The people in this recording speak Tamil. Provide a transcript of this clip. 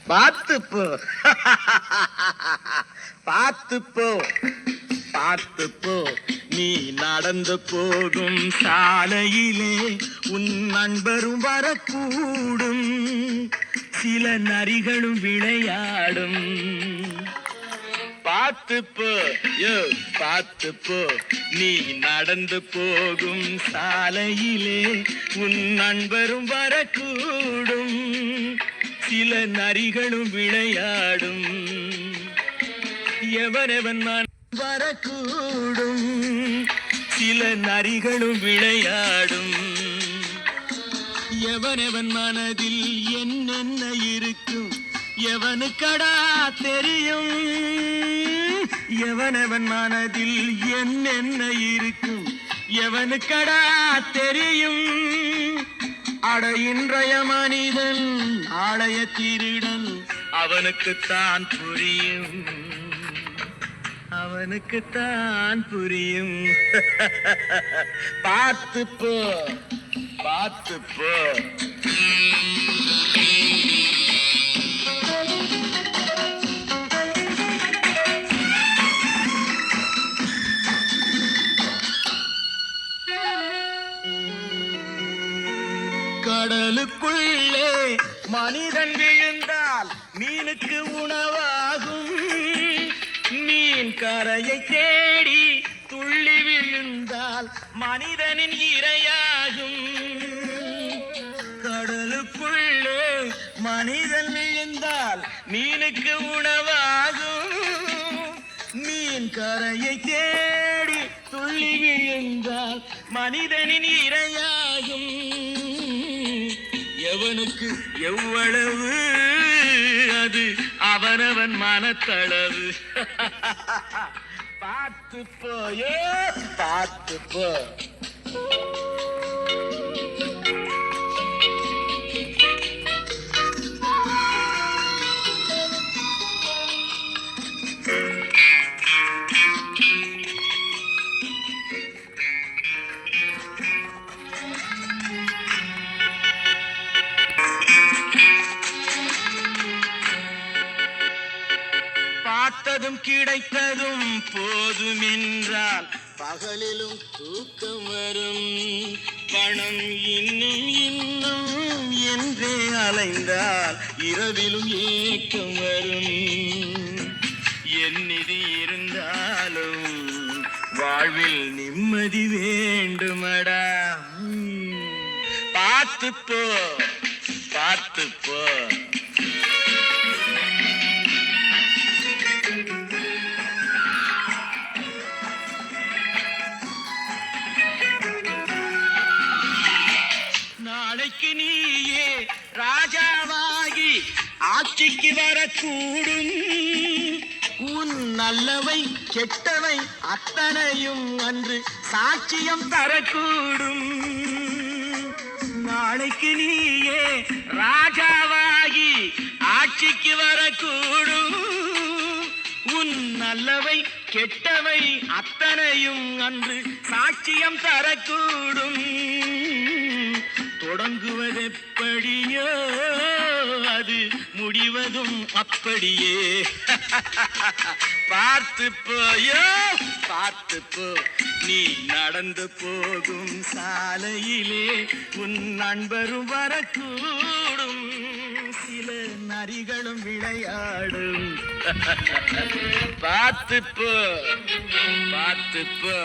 பார்த்துப்போ பார்த்துப்போ பார்த்துப்போ நீ நடந்து போகும் சாலையிலே உன் நண்பரும் வரக்கூடும், சில நரிகளும் விளையாடும். பார்த்துப்போ பார்த்துப்போ நீ நடந்து போகும் சாலையிலே உன் நண்பரும் வரக்கூடும், சில நரிகளும் விளையாடும். எவனவன் வரக்கூடும், சில நரிகளும் விளையாடும். எவனவன் மனதில் என்னென்ன இருக்கும் எவனுக்கடா தெரியும், எவனவன் மனதில் என்னென்ன இருக்கும் எவனுக்கடா தெரியும். அட இன்றைய மனிதன் நாளைய திருடன் அவனுக்குத்தான் புரியும், அவனுக்குத்தான் புரியும். பார்த்துப்போ பார்த்துப்போ. கடலுக்குள்ளே மனிதன் விழுந்தால் மீனுக்கு உணவாகும், மீன் கரையை தேடி துள்ளி விழுந்தால் மனிதனின் இரையாகும். கடலுக்குள்ளே மனிதன் விழுந்தால் மீனுக்கு உணவாகும், மீன் கரையை தேடி துள்ளி விழுந்தால் மனிதனின் இரையாகும். எவனுக்கு எவ்வளவு அது அவனவன் மனத்தளவு. பார்த்து போயோ பார்த்து போ. பார்த்ததும் கிடைத்ததும் போதும் என்றால் பகலிலும் தூக்கம் வரும், பணம் இன்னும் இன்னும் என்றே அலைந்தால் இரவிலும் ஏக்கம் வரும். என் நிதி இருந்தாலும் வாழ்வில் நிம்மதி வேண்டுமடா. பார்த்துப்போ பார்த்துப்போ. நாளைக்கு நீயே ராஜாவாகி ஆட்சிக்கு வரக்கூடும், உன் நல்லவை கெட்டவை அத்தனையும் அன்று சாட்சியம் தரக்கூடும். நாளைக்கு நீயே ராஜாவாகி ஆட்சிக்கு வரக்கூடும், உன் நல்லவை கெட்டவை அத்தனையும் அன்று சாட்சியம் தரக்கூடும். தொடங்குவதெப்படியோ அது முடிவதும் அப்படியே. பார்த்து போயோ பார்த்து போ. நீ நடந்து போகும் சாலையிலே உன் நண்பரும் வரக்கூடும், சில நரிகளும் விளையாடும். பார்த்து போ பார்த்து போ.